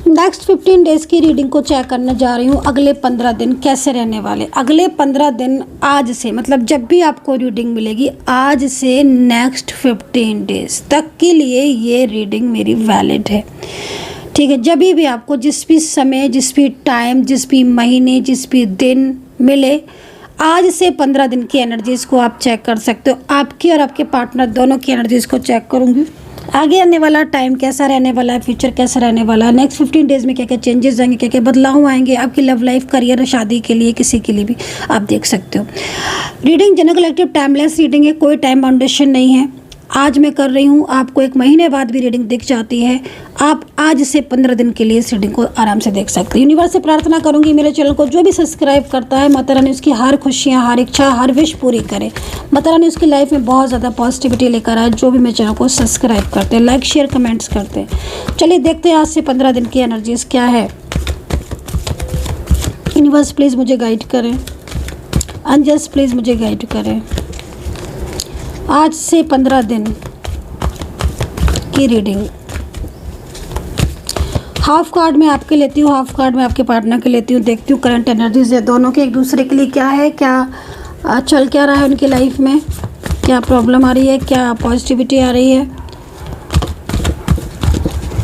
Next 15 days की reading को check करने जा रही हूँ। अगले 15 दिन कैसे रहने वाले। अगले 15 दिन आज से, मतलब जब भी आपको रीडिंग मिलेगी आज से नेक्स्ट 15 डेज़ तक के लिए ये रीडिंग मेरी वैलिड है। ठीक है, जब भी आपको जिस भी समय, जिस भी टाइम, जिस भी महीने, जिस भी दिन मिले, आज से 15 दिन की एनर्जीज़ को आप चेक कर सकते हो। आपकी और आपके पार्टनर दोनों की एनर्जीज़ को चेक करूँगी। आगे आने वाला टाइम कैसा रहने वाला है, फ्यूचर कैसा रहने वाला है, नेक्स्ट 15 डेज़ में क्या क्या चेंजेस आएंगे, क्या क्या बदलाव आएंगे आपकी लव लाइफ, करियर, शादी के लिए, किसी के लिए भी आप देख सकते हो। Reading general collective timeless reading है, कोई टाइम बाउंडेशन नहीं है। आज मैं कर रही हूँ, आपको 1 महीने बाद भी रीडिंग दिख जाती है। आप आज से 15 दिन के लिए इस रीडिंग को आराम से देख सकते हैं। यूनिवर्स से प्रार्थना करूँगी मेरे चैनल को जो भी सब्सक्राइब करता है, माता रानी उसकी हर खुशियाँ, हर इच्छा, हर विश पूरी करे। माता रानी उसकी लाइफ में बहुत ज़्यादा पॉजिटिविटी लेकर आए। जो भी मेरे चैनल को सब्सक्राइब करते हैं, लाइक शेयर कमेंट्स करते हैं। चलिए देखते हैं आज से 15 दिन की एनर्जीज़ क्या है। यूनिवर्स प्लीज़ मुझे गाइड करें, एंजल्स प्लीज़ मुझे गाइड करें। आज से 15 दिन की रीडिंग। हाफ कार्ड मैं आपके लेती हूँ, हाफ कार्ड मैं आपके पार्टनर के लेती हूँ। देखती हूँ करंट एनर्जीज है दोनों के एक दूसरे के लिए क्या है, क्या चल क्या रहा है उनकी लाइफ में, क्या प्रॉब्लम आ रही है, क्या पॉजिटिविटी आ रही है।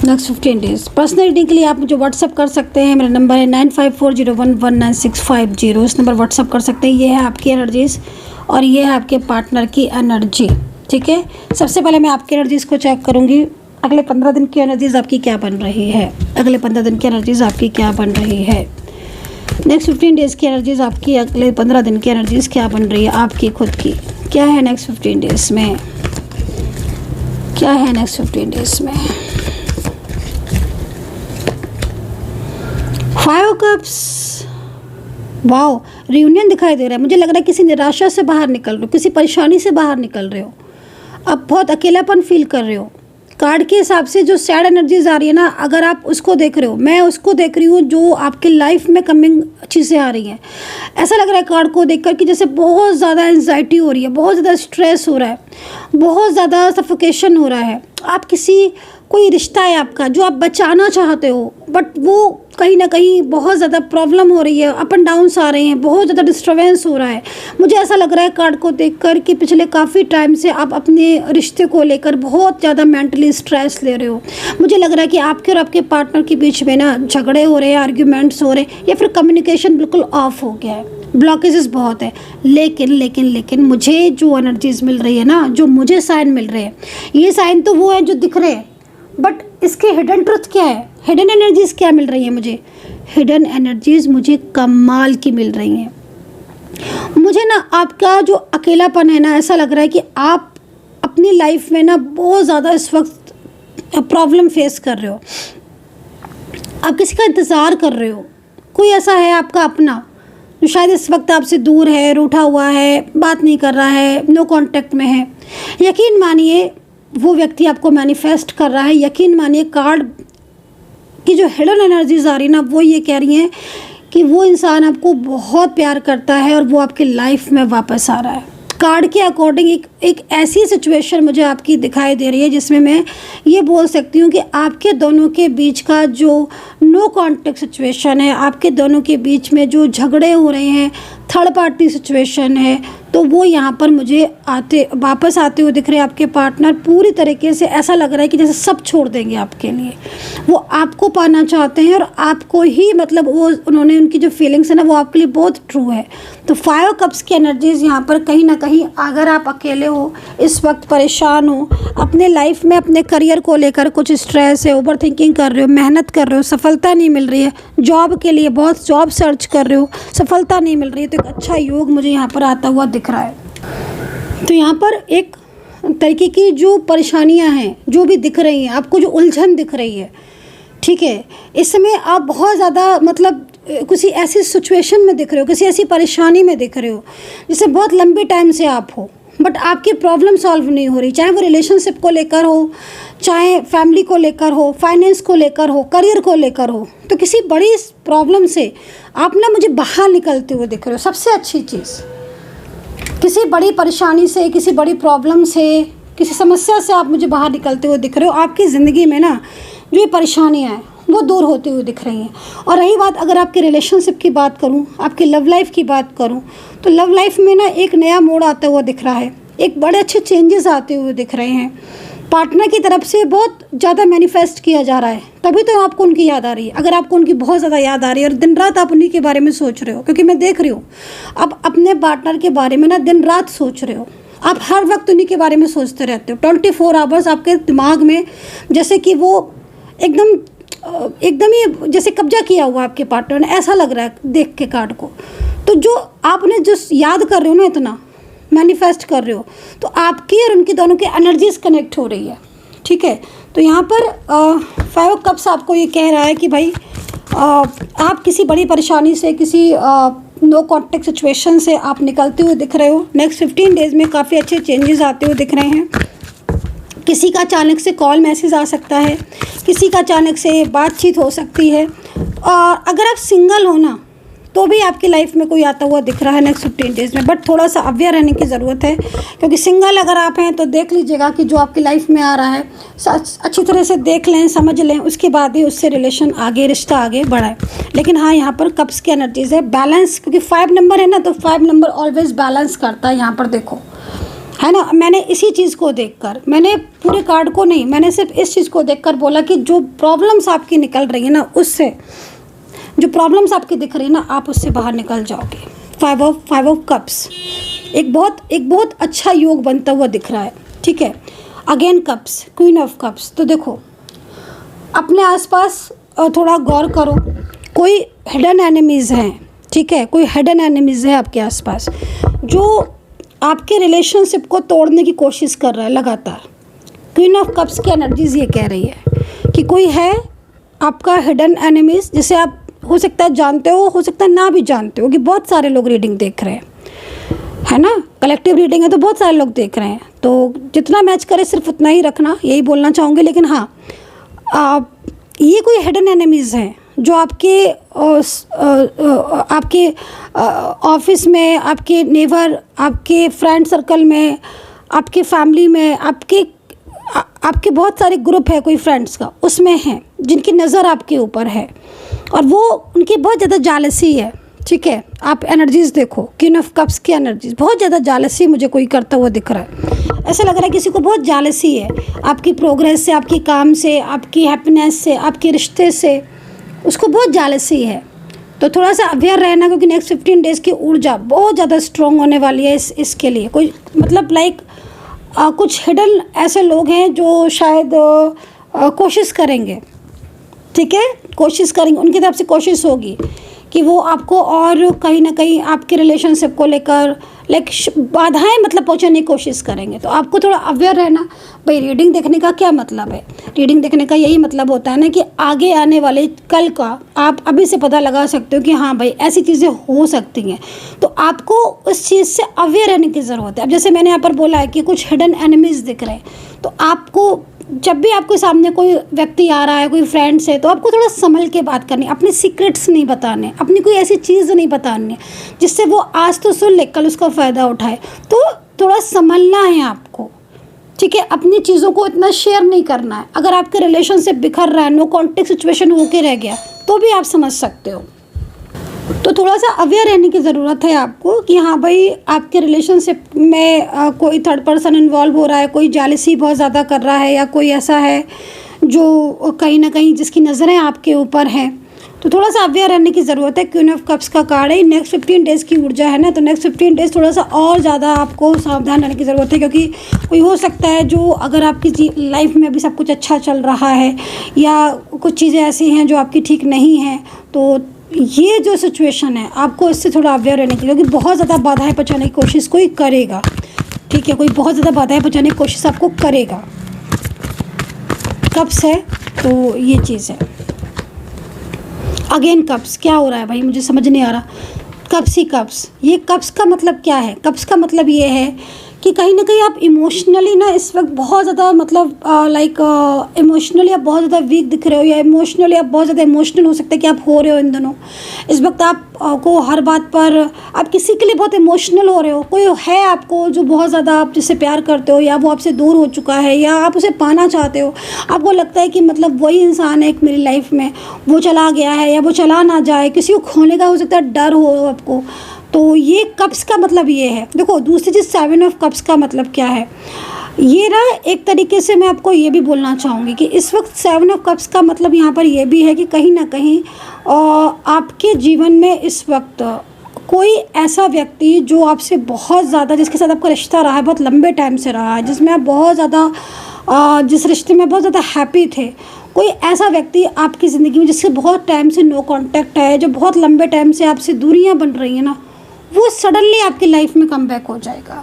नेक्स्ट 15 डेज़ पर्सनल रीडिंग के लिए आप मुझे व्हाट्सअप कर सकते हैं। मेरा नंबर है 9540119650। इस नंबर व्हाट्सअप कर सकते हैं। ये है आपकी एनर्जीज़ और ये है आपके पार्टनर की एनर्जी। ठीक है, सबसे पहले मैं आपकी एनर्जीज़ को चेक करूँगी। अगले 15 दिन की एनर्जीज़ आपकी क्या बन रही है, अगले 15 दिन की एनर्जीज़ आपकी क्या बन रही है। नेक्स्ट 15 डेज़ की एनर्जीज़ आपकी, अगले 15 दिन की एनर्जीज़ क्या बन रही है आपकी खुद की, क्या है नेक्स्ट 15 डेज़ में, क्या है नेक्स्ट 15 डेज़ में। 5 कप्स, वाओ, रियूनियन दिखाई दे रहा है। मुझे लग रहा है किसी निराशा से बाहर निकल रहे हो, किसी परेशानी से बाहर निकल रहे हो, अब बहुत अकेलापन फील कर रहे हो। कार्ड के हिसाब से जो सैड एनर्जीज आ रही है ना, अगर आप उसको देख रहे हो, मैं उसको देख रही हूँ जो आपकी लाइफ में कमिंग चीज़ें आ रही हैं। ऐसा लग रहा है कार्ड को देखकर कि जैसे बहुत ज़्यादा एंजाइटी हो रही है, बहुत ज़्यादा स्ट्रेस हो रहा है, बहुत ज़्यादा सफोकेशन हो रहा है। आप किसी, कोई रिश्ता है आपका जो आप बचाना चाहते हो, बट वो कहीं ना कहीं बहुत ज़्यादा प्रॉब्लम हो रही है, अप एंड डाउन्स आ रहे हैं, बहुत ज़्यादा डिस्टर्बेंस हो रहा है। मुझे ऐसा लग रहा है कार्ड को देखकर कि पिछले काफ़ी टाइम से आप अपने रिश्ते को लेकर बहुत ज़्यादा मेंटली स्ट्रेस ले रहे हो। मुझे लग रहा है कि आपके और आपके पार्टनर के बीच में ना झगड़े हो रहे हैं, आर्ग्यूमेंट्स हो रहे हैं, या फिर कम्युनिकेशन बिल्कुल ऑफ हो गया है, ब्लॉकेजेस बहुत है। लेकिन मुझे जो एनर्जीज मिल रही है ना, जो मुझे साइन मिल रहे हैं, ये साइन तो वो है जो दिख रहे हैं, बट इसके हिडन ट्रुथ क्या है, हिडन एनर्जीज़ क्या मिल रही है मुझे। हिडन एनर्जीज़ मुझे कमाल की मिल रही हैं। मुझे ना आपका जो अकेलापन है ना, ऐसा लग रहा है कि आप अपनी लाइफ में ना बहुत ज़्यादा इस वक्त प्रॉब्लम फेस कर रहे हो। आप किसी का इंतज़ार कर रहे हो, कोई ऐसा है आपका अपना जो शायद इस वक्त आपसे दूर है, रूठा हुआ है, बात नहीं कर रहा है, नो कांटेक्ट में है। यकीन मानिए वो व्यक्ति आपको मैनिफेस्ट कर रहा है। यकीन मानिए कार्ड की जो हिडन एनर्जीज आ रही है ना, वो ये कह रही हैं कि वो इंसान आपको बहुत प्यार करता है और वो आपकी लाइफ में वापस आ रहा है। कार्ड के अकॉर्डिंग एक ऐसी सिचुएशन मुझे आपकी दिखाई दे रही है जिसमें मैं ये बोल सकती हूँ कि आपके दोनों के बीच का जो नो कॉन्टेक्ट सिचुएशन है, आपके दोनों के बीच में जो झगड़े हो रहे हैं, थर्ड पार्टी सिचुएशन है, तो वो यहाँ पर मुझे वापस आते हुए दिख रहे हैं। आपके पार्टनर पूरी तरीके से ऐसा लग रहा है कि जैसे सब छोड़ देंगे आपके लिए। वो आपको पाना चाहते हैं और आपको ही, मतलब वो उन्होंने, उनकी जो फीलिंग्स है ना, वो आपके लिए बहुत ट्रू है। तो 5 कप्स की एनर्जीज़ यहाँ पर कहीं ना कहीं, अगर आप अकेले हो, इस वक्त परेशान हो, अपने लाइफ में अपने करियर को लेकर कुछ स्ट्रेस है, ओवर थिंकिंग कर रहे हो, मेहनत कर रहे हो, सफलता नहीं मिल रही है, जॉब के लिए बहुत जॉब सर्च कर रहे हो, सफलता नहीं मिल रही है, तो एक अच्छा योग मुझे यहाँ पर आता हुआ दिख रहा है। तो यहाँ पर एक तरीके की जो परेशानियाँ हैं, जो भी दिख रही हैं आपको, जो उलझन दिख रही है, ठीक है, इस समय आप बहुत ज़्यादा, मतलब किसी ऐसी सिचुएशन में दिख रहे हो, किसी ऐसी परेशानी में दिख रहे हो जिससे बहुत लंबे टाइम से आप हो, बट आपकी प्रॉब्लम सॉल्व नहीं हो रही। चाहे वो रिलेशनशिप को लेकर हो, चाहे फैमिली को लेकर हो, फाइनेंस को लेकर हो, करियर को लेकर हो, तो किसी बड़ी प्रॉब्लम से आप ना मुझे बाहर निकलते हुए दिख रहे हो। सबसे अच्छी चीज़, किसी बड़ी परेशानी से, किसी बड़ी प्रॉब्लम से, किसी समस्या से आप मुझे बाहर निकलते हुए दिख रहे हो। आपकी ज़िंदगी में ना जो ये परेशानियाँ हैं वो दूर होती हुई दिख रही हैं। और रही बात अगर आपके रिलेशनशिप की बात करूं, आपकी लव लाइफ की बात करूं, तो लव लाइफ में ना एक नया मोड़ आता हुआ दिख रहा है, एक बड़े अच्छे चेंजेस आते हुए दिख रहे हैं। पार्टनर की तरफ से बहुत ज़्यादा मैनिफेस्ट किया जा रहा है, तभी तो आपको उनकी याद आ रही है। अगर आपको उनकी बहुत ज़्यादा याद आ रही है और दिन रात आप उन्हीं के बारे में सोच रहे हो, क्योंकि मैं देख रही हूँ आप अपने पार्टनर के बारे में ना दिन रात सोच रहे हो, आप हर वक्त उन्हीं के बारे में सोचते रहते हो। 24 आवर्स आपके दिमाग में जैसे कि वो एकदम ही जैसे कब्जा किया हुआ आपके पार्टनर ने, ऐसा लग रहा है देख के कार्ड को। तो जो आपने जो याद कर रहे हो ना, इतना मैनिफेस्ट कर रहे हो, तो आपकी और उनकी दोनों की एनर्जीज कनेक्ट हो रही है, ठीक है। तो यहाँ पर 5 कप्स आपको ये कह रहा है कि भाई आप किसी बड़ी परेशानी से, किसी नो कॉन्टेक्ट सिचुएशन से आप निकलते हुए दिख रहे हो। नेक्स्ट 15 डेज़ में काफ़ी अच्छे चेंजेस आते हुए दिख रहे हैं। किसी का अचानक से कॉल मैसेज आ सकता है, किसी का अचानक से बातचीत हो सकती है। और अगर आप सिंगल हो ना, तो भी आपकी लाइफ में कोई आता हुआ दिख रहा है नेक्स्ट 15 डेज़ में, बट थोड़ा सा अवेयर रहने की ज़रूरत है। क्योंकि सिंगल अगर आप हैं तो देख लीजिएगा कि जो आपकी लाइफ में आ रहा है अच्छी तरह से देख लें, समझ लें, उसके बाद ही उससे रिलेशन आगे, रिश्ता आगे बढ़ाए। लेकिन हाँ, यहाँ पर कप्स की एनर्जीज है, बैलेंस, क्योंकि 5 नंबर है ना, तो 5 नंबर ऑलवेज बैलेंस करता है। यहाँ पर देखो, है ना, मैंने इसी चीज़ को देखकर, मैंने पूरे कार्ड को नहीं, मैंने सिर्फ इस चीज़ को देखकर बोला कि जो प्रॉब्लम्स आपकी निकल रही है ना, उससे जो प्रॉब्लम्स आपकी दिख रही है ना, आप उससे बाहर निकल जाओगे। 5 ऑफ कप्स एक बहुत अच्छा योग बनता हुआ दिख रहा है, ठीक है। Again cups, queen of cups. तो देखो, अपने आसपास थोड़ा गौर करो, कोई हिडन एनिमीज़ हैं, ठीक है, कोई हिडन एनिमीज़ है आपके आसपास जो आपके रिलेशनशिप को तोड़ने की कोशिश कर रहा है लगातार। क्वीन ऑफ कप्स की एनर्जीज ये कह रही है कि कोई है आपका हिडन एनिमीज़, जिसे आप हो सकता है जानते हो सकता है ना भी जानते हो, कि बहुत सारे लोग रीडिंग देख रहे हैं, है ना, कलेक्टिव रीडिंग है तो बहुत सारे लोग देख रहे हैं। तो जितना मैच करे सिर्फ उतना ही रखना, यही बोलना चाहूँगी। लेकिन हाँ, ये कोई हिडन एनिमीज़ हैं जो आपके ऑफिस में, आपके नेबर, आपके फ्रेंड सर्कल में, आपके फैमिली में, आपके बहुत सारे ग्रुप है कोई फ्रेंड्स का, उसमें हैं जिनकी नज़र आपके ऊपर है और वो उनकी बहुत ज़्यादा जालसी है, ठीक है। आप एनर्जीज़ देखो, क्वीन ऑफ कप्स की एनर्जीज़, बहुत ज़्यादा जालसी मुझे कोई करता हुआ दिख रहा है। ऐसा लग रहा है किसी को बहुत जालसी है आपकी प्रोग्रेस से, आपकी काम से, आपकी हैप्पीनेस से, आपके रिश्ते से, उसको बहुत जालसी है। तो थोड़ा सा अवेयर रहना, क्योंकि नेक्स्ट 15 डेज़ की ऊर्जा बहुत ज़्यादा स्ट्रॉन्ग होने वाली है इसके लिए। कोई मतलब कुछ हिडन ऐसे लोग हैं जो शायद कोशिश करेंगे, ठीक है, कोशिश करेंगे, उनकी तरफ से कोशिश होगी कि वो आपको और कहीं ना कहीं आपके रिलेशनशिप को लेकर बाधाएं मतलब पहुंचाने की कोशिश करेंगे। तो आपको थोड़ा अवेयर रहना। भाई, रीडिंग देखने का क्या मतलब है? रीडिंग देखने का यही मतलब होता है ना कि आगे आने वाले कल का आप अभी से पता लगा सकते हो कि हाँ भाई, ऐसी चीज़ें हो सकती हैं। तो आपको उस चीज़ से अवेयर रहने की ज़रूरत है। अब जैसे मैंने यहाँ पर बोला है कि कुछ हिडन एनिमीज़ दिख रहे हैं, तो आपको जब भी आपके सामने कोई व्यक्ति आ रहा है, कोई फ्रेंड्स है, तो आपको थोड़ा संभल के बात करनी, अपने सीक्रेट्स नहीं बताने, अपनी कोई ऐसी चीज़ नहीं बतानी जिससे वो आज तो सुन ले, कल उसका फ़ायदा उठाए। तो थोड़ा संभलना है आपको, ठीक है। अपनी चीज़ों को इतना शेयर नहीं करना है। अगर आपके रिलेशनशिप बिखर रहा है, नो कॉन्टेक्ट सिचुएशन होके रह गया, तो भी आप समझ सकते हो। तो थोड़ा सा अवेयर रहने की ज़रूरत है आपको कि हाँ भाई, आपके रिलेशनशिप में कोई थर्ड पर्सन इन्वॉल्व हो रहा है, कोई जालिसी बहुत ज़्यादा कर रहा है, या कोई ऐसा है जो कहीं ना कहीं जिसकी नज़रें आपके ऊपर हैं। तो थोड़ा सा अवेयर रहने की ज़रूरत है। क्वीन ऑफ कप्स का कार्ड है, नेक्स्ट 15 डेज़ की ऊर्जा है ना, तो नेक्स्ट 15 डेज़ थोड़ा सा और ज़्यादा आपको सावधान रहने की ज़रूरत है। क्योंकि कोई हो सकता है जो, अगर आपकी लाइफ में अभी सब कुछ अच्छा चल रहा है या कुछ चीज़ें ऐसी हैं जो आपकी ठीक नहीं हैं, तो ये जो सिचुएशन है आपको इससे थोड़ा अवेयर रहने की, क्योंकि बहुत ज़्यादा बाधाएं पहुंचाने की कोशिश कोई करेगा, ठीक है, कोई बहुत ज़्यादा बाधाएं पहुंचाने की कोशिश आपको करेगा। कप्स है तो ये चीज़ है। अगेन कप्स, क्या हो रहा है भाई, मुझे समझ नहीं आ रहा। कप्स ही कप्स, ये कप्स का मतलब क्या है? कप्स का मतलब ये है कि कहीं ना कहीं आप इमोशनली ना इस वक्त बहुत ज़्यादा मतलब इमोशनली आप बहुत ज़्यादा वीक दिख रहे हो, या इमोशनली आप बहुत ज़्यादा इमोशनल हो सकता है कि आप हो रहे हो इन दिनों। इस वक्त आप को हर बात पर आप किसी के लिए बहुत इमोशनल हो रहे हो। कोई है आपको जो बहुत ज़्यादा आप जिससे प्यार करते हो, या वो आपसे दूर हो चुका है, या आप उसे पाना चाहते हो। आपको लगता है कि मतलब वही इंसान है एक मेरी लाइफ में, वो चला गया है या वो चला ना जाए, किसी को खोने का हो सकता है डर हो आपको। तो ये कप्स का मतलब ये है। देखो दूसरी चीज़ 7 ऑफ कप्स का मतलब क्या है, ये ना एक तरीके से मैं आपको ये भी बोलना चाहूँगी कि इस वक्त 7 ऑफ कप्स का मतलब यहाँ पर ये भी है कि कहीं ना कहीं आपके जीवन में इस वक्त कोई ऐसा व्यक्ति जो आपसे बहुत ज़्यादा, जिसके साथ आपका रिश्ता रहा है बहुत लंबे टाइम से रहा है, जिसमें आप बहुत ज़्यादा जिस रिश्ते में बहुत ज़्यादा हैप्पी थे, कोई ऐसा व्यक्ति आपकी ज़िंदगी में जिससे बहुत टाइम से नो कांटेक्ट है, जो बहुत लंबे टाइम से आपसे दूरियां बन रही हैं ना, वो सडनली आपकी लाइफ में कम बैक हो जाएगा।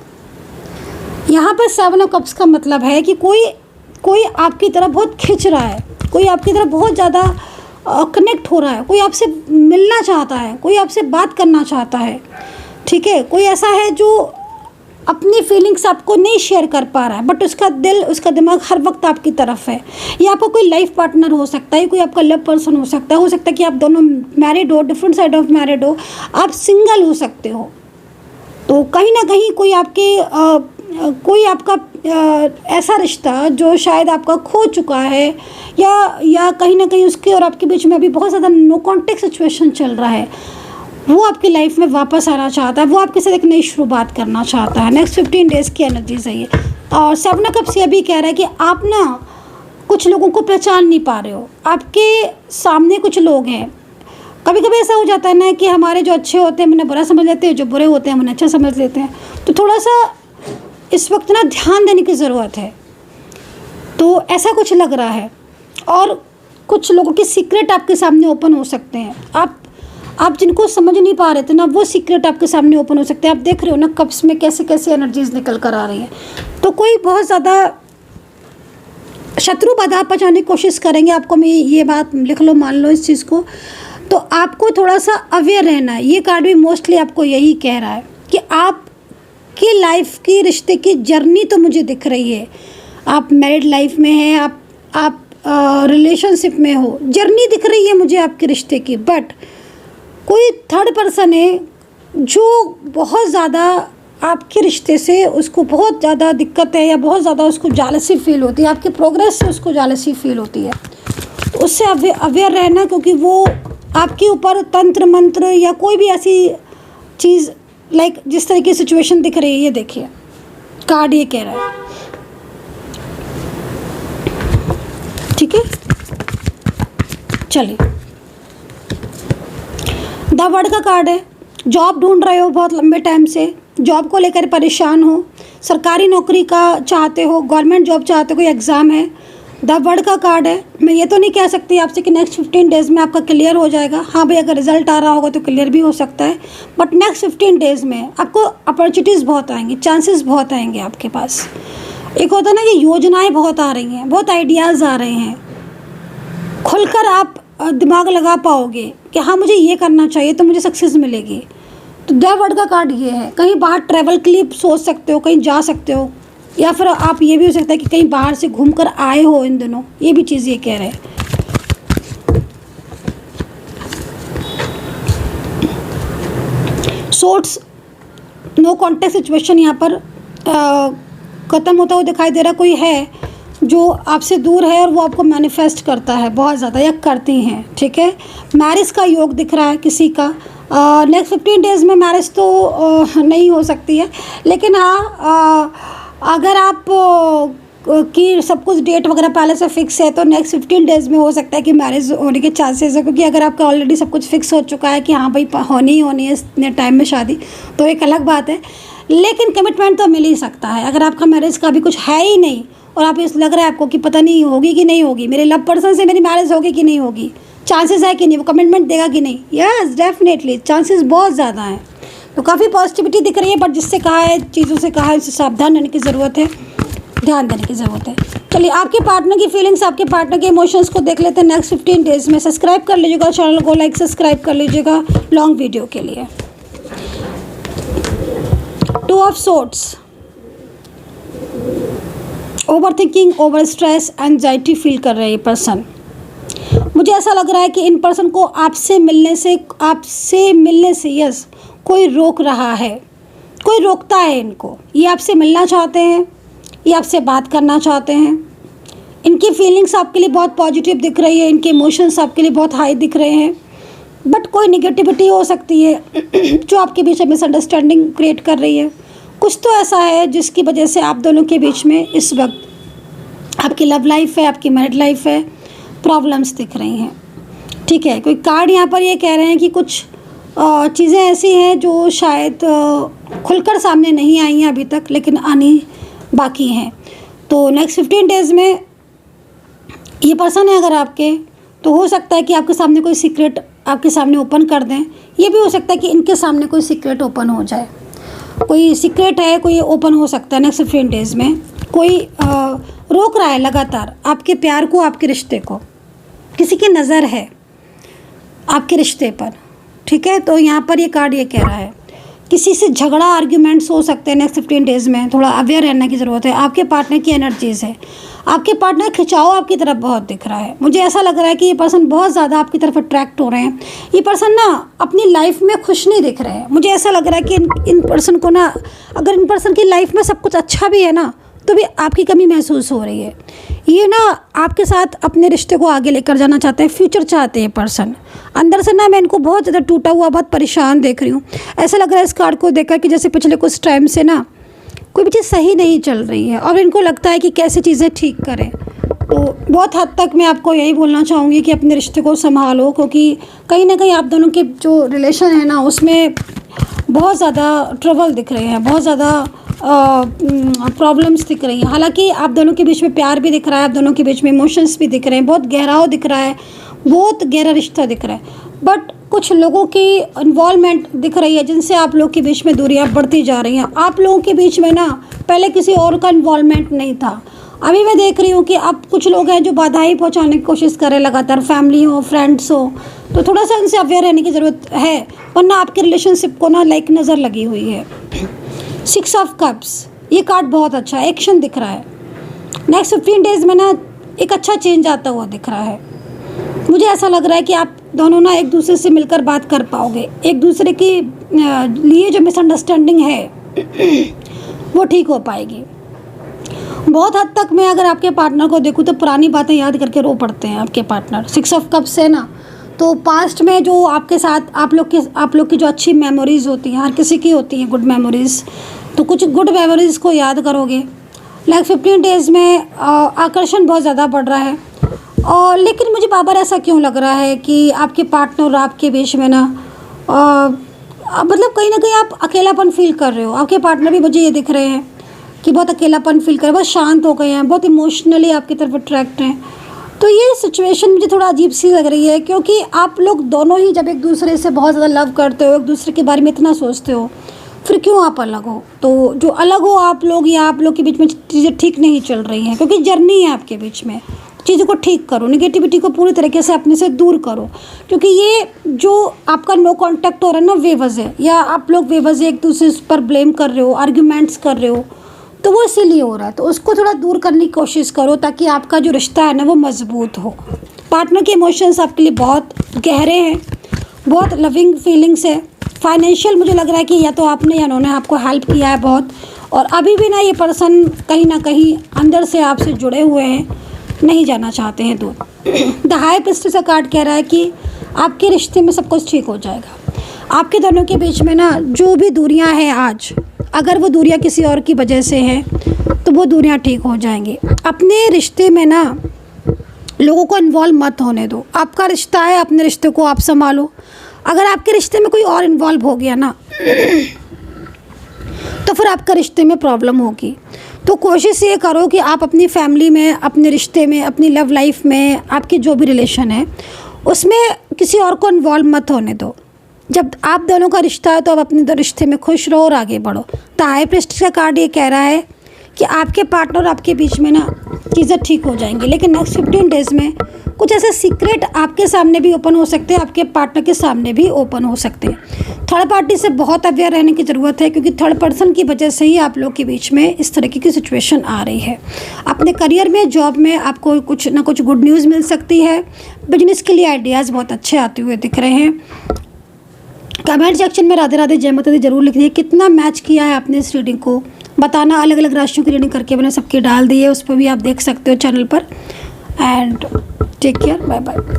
यहाँ पर 7 ऑफ कप्स का मतलब है कि कोई आपकी तरफ बहुत खिंच रहा है, कोई आपकी तरफ बहुत ज़्यादा कनेक्ट हो रहा है, कोई आपसे मिलना चाहता है, कोई आपसे बात करना चाहता है, ठीक है। कोई ऐसा है जो अपनी फीलिंग्स आपको नहीं शेयर कर पा रहा है, बट उसका दिल उसका दिमाग हर वक्त आपकी तरफ है। या आपको कोई लाइफ पार्टनर हो सकता है, कोई आपका लव पर्सन हो सकता है कि आप दोनों मैरिड हो, डिफरेंट साइड ऑफ मैरिड हो, आप सिंगल हो सकते हो। तो कहीं ना कहीं कोई आपका ऐसा रिश्ता जो शायद आपका खो चुका है, या कहीं ना कहीं उसके और आपके बीच में अभी बहुत ज़्यादा नो कॉन्टेक्ट सिचुएशन चल रहा है, वो आपकी लाइफ में वापस आना चाहता है, वो आपके साथ एक नई शुरुआत करना चाहता है। नेक्स्ट 15 डेज़ की एनर्जीज है ये। और 7 ऑफ कप्स ये भी कह रहा है कि आप ना कुछ लोगों को पहचान नहीं पा रहे हो। आपके सामने कुछ लोग हैं, कभी कभी ऐसा हो जाता है ना कि हमारे जो अच्छे होते हैं उन्हें बुरा समझ लेते हैं, जो बुरे होते हैं उन्हें अच्छा समझ लेते हैं। तो थोड़ा सा इस वक्त ना ध्यान देने की ज़रूरत है। तो ऐसा कुछ लग रहा है, और कुछ लोगों के सीक्रेट आपके सामने ओपन हो सकते हैं। आप जिनको समझ नहीं पा रहे थे ना, वो सीक्रेट आपके सामने ओपन हो सकते हैं। आप देख रहे हो ना कप्स में कैसे कैसे एनर्जीज निकल कर आ रही हैं। तो कोई बहुत ज़्यादा शत्रु बाधा बचाने की कोशिश करेंगे आपको। मैं ये बात लिख लो, मान लो इस चीज़ को। तो आपको थोड़ा सा अवेयर रहना है। ये कार्ड भी मोस्टली आपको यही कह रहा है कि आपकी लाइफ की रिश्ते की जर्नी तो मुझे दिख रही है। आप मैरिड लाइफ में हैं, आप रिलेशनशिप में हो, जर्नी दिख रही है मुझे आपके रिश्ते की। बट कोई थर्ड पर्सन है जो बहुत ज़्यादा आपके रिश्ते से उसको बहुत ज़्यादा दिक्कत है, या बहुत ज़्यादा उसको जालसी फील होती है, आपके प्रोग्रेस से उसको जालसी फील होती है। तो उससे अवेयर रहना, क्योंकि वो आपके ऊपर तंत्र मंत्र या कोई भी ऐसी चीज़ जिस तरह की सिचुएशन दिख रही है, ये देखिए कार्ड ये कह रहा है, ठीक है। चलिए, द वर्ड का कार्ड है। जॉब ढूंढ रहे हो बहुत लंबे टाइम से, जॉब को लेकर परेशान हो, सरकारी नौकरी का चाहते हो, गवर्नमेंट जॉब चाहते हो, कोई एग्ज़ाम है। द वर्ड का कार्ड है। मैं ये तो नहीं कह सकती आपसे कि नेक्स्ट 15 डेज़ में आपका क्लियर हो जाएगा। हाँ भाई, अगर रिजल्ट आ रहा होगा तो क्लियर भी हो सकता है, बट नेक्स्ट 15 डेज़ में आपको अपॉर्चुनिटीज़ बहुत आएंगी, चांसेस बहुत आएंगे आपके पास। एक होता है ना कि योजनाएं बहुत आ रही हैं, बहुत आइडियाज़ आ रहे हैं, खुलकर आप दिमाग लगा पाओगे कि हाँ मुझे ये करना चाहिए तो मुझे सक्सेस मिलेगी। तो द वर्ड का कार्ड ये है। कहीं बाहर ट्रैवल के लिए सोच सकते हो, कहीं जा सकते हो, या फिर आप ये भी हो सकता है कि कहीं बाहर से घूम कर आए हो इन दिनों, ये भी चीज़ ये कह रहे हैं। सोर्ट्स नो कॉन्टेक्ट सिचुएशन यहाँ पर ख़त्म होता हुआ दिखाई दे रहा। कोई है जो आपसे दूर है और वो आपको मैनिफेस्ट करता है बहुत ज़्यादा, या करती हैं, ठीक है। मैरिज का योग दिख रहा है किसी का। नेक्स्ट 15 डेज़ में मैरिज तो नहीं हो सकती है, लेकिन हाँ अगर आप की सब कुछ डेट वगैरह पहले से फिक्स है तो नेक्स्ट 15 डेज़ में हो सकता है कि मैरिज होने के चांसेस है। क्योंकि अगर आपका ऑलरेडी सब कुछ फिक्स हो चुका है कि हाँ भाई होनी ही होनी है इतने टाइम में शादी, तो एक अलग बात है, लेकिन कमिटमेंट तो मिल ही सकता है। अगर आपका मैरिज का भी कुछ है ही नहीं और आप इस लग रहा है आपको कि पता नहीं होगी कि नहीं होगी, मेरे लव पर्सन से मेरी मैरिज होगी कि नहीं होगी, चांसेस है कि नहीं, वो कमिटमेंट देगा कि नहीं, यस डेफिनेटली चांसेस बहुत ज़्यादा हैं। तो काफ़ी पॉजिटिविटी दिख रही है, बट जिससे कहा है, चीज़ों से कहा है, उससे सावधान रहने की ज़रूरत है, ध्यान देने की ज़रूरत है। चलिए, आपके पार्टनर की फीलिंग्स, आपके पार्टनर के इमोशंस को देख लेते हैं नेक्स्ट 15 डेज़ में। सब्सक्राइब कर लीजिएगा चैनल को, लाइक सब्सक्राइब कर लीजिएगा लॉन्ग वीडियो के लिए। 2 of swords, over thinking, over stress, anxiety feel कर रहे हैं ये पर्सन। मुझे ऐसा लग रहा है कि इन पर्सन को आपसे मिलने से यस कोई रोक रहा है, कोई रोकता है इनको। ये आपसे मिलना चाहते हैं, ये आपसे बात करना चाहते हैं। इनकी फीलिंग्स आपके लिए बहुत पॉजिटिव दिख रही है, इनके इमोशंस आपके लिए बहुत हाई दिख रहे हैं, बट कोई निगेटिविटी हो सकती है जो आपके बीच में मिसअंडरस्टैंडिंग क्रिएट कर रही है। कुछ तो ऐसा है जिसकी वजह से आप दोनों के बीच में इस वक्त आपकी लव लाइफ है, आपकी मैरिड लाइफ है, प्रॉब्लम्स दिख रही हैं। ठीक है, कोई कार्ड यहाँ पर ये कह रहे हैं कि कुछ चीज़ें ऐसी हैं जो शायद खुलकर सामने नहीं आई हैं अभी तक, लेकिन आनी बाकी हैं। तो नेक्स्ट 15 डेज़ में ये पर्सन है अगर आपके, तो हो सकता है कि आपके सामने कोई सीक्रेट आपके सामने ओपन कर दें। ये भी हो सकता है कि इनके सामने कोई सीक्रेट ओपन हो जाए, कोई सीक्रेट है, कोई ओपन हो सकता है नेक्स्ट 15 डेज़ में। कोई रोक रहा है लगातार आपके प्यार को, आपके रिश्ते को, किसी की नज़र है आपके रिश्ते पर। ठीक है, तो यहाँ पर ये कार्ड ये कह रहा है किसी से झगड़ा, आर्ग्यूमेंट्स हो सकते हैं नेक्स्ट 15 डेज़ में। थोड़ा अवेयर रहने की ज़रूरत है। आपके पार्टनर की एनर्जीज़ है, आपके पार्टनर खिंचाव आपकी तरफ बहुत दिख रहा है। मुझे ऐसा लग रहा है कि ये पर्सन बहुत ज़्यादा आपकी तरफ अट्रैक्ट हो रहे हैं। ये पर्सन ना अपनी लाइफ में खुश नहीं दिख रहे हैं। मुझे ऐसा लग रहा है कि इन पर्सन को ना, अगर इन पर्सन की लाइफ में सब कुछ अच्छा भी है ना, तो भी आपकी कमी महसूस हो रही है। ये ना आपके साथ अपने रिश्ते को आगे लेकर जाना चाहते हैं, फ्यूचर चाहते हैं पर्सन। अंदर से ना मैं इनको बहुत ज़्यादा टूटा हुआ, बहुत परेशान देख रही हूँ। ऐसा लग रहा है इस कार्ड को देखकर कि जैसे पिछले कुछ टाइम से ना कोई भी चीज़ सही नहीं चल रही है और इनको लगता है कि कैसे चीज़ें ठीक करें। तो बहुत हद तक मैं आपको यही बोलना चाहूँगी कि अपने रिश्ते को संभालो, क्योंकि कहीं ना कहीं आप दोनों के जो रिलेशन है ना, उसमें बहुत ज़्यादा ट्रबल दिख रहे हैं, बहुत ज़्यादा प्रॉब्लम्स दिख रही हैं। हालांकि आप दोनों के बीच में प्यार भी दिख रहा है, आप दोनों के बीच में इमोशंस भी दिख रहे हैं, बहुत गहराव दिख रहा है, बहुत गहरा रिश्ता दिख रहा है, बट कुछ लोगों की इन्वॉल्वमेंट दिख रही है जिनसे आप लोग के बीच में दूरियां बढ़ती जा रही हैं। आप लोगों के बीच में ना पहले किसी और का इन्वॉल्वमेंट नहीं था, अभी मैं देख रही हूँ कि अब कुछ लोग हैं जो बाधाएं पहुँचाने की कोशिश कर रहे हैं लगातार, फैमिली हो, फ्रेंड्स हो, तो थोड़ा सा इनसे अवेयर रहने की ज़रूरत है, वरना आपके रिलेशनशिप को ना लाइक नज़र लगी हुई है। 6 ऑफ कप्स, ये कार्ड बहुत अच्छा है, एक्शन दिख रहा है। नेक्स्ट 15 डेज़ में ना एक अच्छा चेंज आता हुआ दिख रहा है। मुझे ऐसा लग रहा है कि आप दोनों ना एक दूसरे से मिलकर बात कर पाओगे, एक दूसरे के लिए जो मिसअंडरस्टैंडिंग है वो ठीक हो पाएगी। बहुत हद तक मैं अगर आपके पार्टनर को देखूँ तो पुरानी बातें याद करके रो पड़ते हैं आपके पार्टनर। 6 ऑफ कप्स है ना, तो पास्ट में जो आपके साथ आप लोग की जो अच्छी मेमोरीज़ होती हैं, हर किसी की होती हैं गुड मेमोरीज़, तो कुछ गुड मेमोरीज़ को याद करोगे। नेक्स्ट 15 डेज़ में आकर्षण बहुत ज़्यादा बढ़ रहा है। और लेकिन मुझे बार बार ऐसा क्यों लग रहा है कि आपके पार्टनर और आपके बीच में ना मतलब कहीं ना कहीं आप अकेलापन फील कर रहे हो। आपके पार्टनर भी मुझे ये दिख रहे हैं कि बहुत अकेलापन फील कर रहे हैं, बहुत शांत हो गए हैं, बहुत इमोशनली आपकी तरफ अट्रैक्ट हैं। तो ये सिचुएशन मुझे थोड़ा अजीब सी लग रही है, क्योंकि आप लोग दोनों ही जब एक दूसरे से बहुत ज़्यादा लव करते हो, एक दूसरे के बारे में इतना सोचते हो, फिर क्यों आप अलग हो? तो जो अलग हो आप लोग, या आप लोग के बीच में चीज़ें ठीक नहीं चल रही हैं, क्योंकि जर्नी है आपके बीच में। चीज़ों को ठीक करो, नेगेटिविटी को पूरी तरीके से अपने से दूर करो, क्योंकि ये जो आपका नो कांटेक्ट हो रहा है ना बेवजह, या आप लोग बेवजह एक दूसरे पर ब्लेम कर रहे हो, आर्ग्यूमेंट्स कर रहे हो, तो वो इसीलिए हो रहा है। तो उसको थोड़ा दूर करने की कोशिश करो ताकि आपका जो रिश्ता है ना वो मजबूत हो। पार्टनर के इमोशंस आपके लिए बहुत गहरे हैं, बहुत लविंग फीलिंग्स है। फाइनेंशियल मुझे लग रहा है कि या तो आपने या उन्होंने आपको हेल्प किया है बहुत, और अभी भी ना ये पर्सन कहीं ना कहीं अंदर से आपसे जुड़े हुए हैं, नहीं जाना चाहते हैं दूर। द हाई प्रीस्टेस का कार्ड कह रहा है कि आपके रिश्ते में सब कुछ ठीक हो जाएगा। आपके दोनों के बीच में ना जो भी दूरियां हैं आज, अगर वो दूरियां किसी और की वजह से हैं तो वो दूरियां ठीक हो जाएंगी। अपने रिश्ते में ना लोगों को इन्वॉल्व मत होने दो। आपका रिश्ता है, अपने रिश्ते को आप संभालो। अगर आपके रिश्ते में कोई और इन्वॉल्व हो गया ना तो फिर आपका रिश्ते में प्रॉब्लम होगी। तो कोशिश ये करो कि आप अपनी फैमिली में, अपने रिश्ते में, अपनी लव लाइफ में, आपके जो भी रिलेशन है उसमें किसी और को इन्वॉल्व मत होने दो। जब आप दोनों का रिश्ता है तो आप अपने दो रिश्ते में खुश रहो और आगे बढ़ो। तो हाई प्रीस्टेस का कार्ड ये कह रहा है कि आपके पार्टनर और आपके बीच में ना चीज़ें ठीक हो जाएंगी, लेकिन नेक्स्ट 15 डेज़ में कुछ ऐसे सीक्रेट आपके सामने भी ओपन हो सकते हैं, आपके पार्टनर के सामने भी ओपन हो सकते हैं। थर्ड पार्टी से बहुत अवेयर रहने की ज़रूरत है, क्योंकि थर्ड पर्सन की वजह से ही आप लोग के बीच में इस तरीके की सिचुएशन आ रही है। अपने करियर में, जॉब में आपको कुछ ना कुछ गुड न्यूज़ मिल सकती है। बिजनेस के लिए आइडियाज़ बहुत अच्छे आते हुए दिख रहे हैं। कमेंट सेक्शन में राधे राधे जय माता दी जरूर लिख दिए। कितना मैच किया है आपने इस रीडिंग को बताना। अलग अलग राशियों की रीडिंग करके मैंने सबकी डाल दी है, उस पर भी आप देख सकते हो चैनल पर। And take care, bye bye.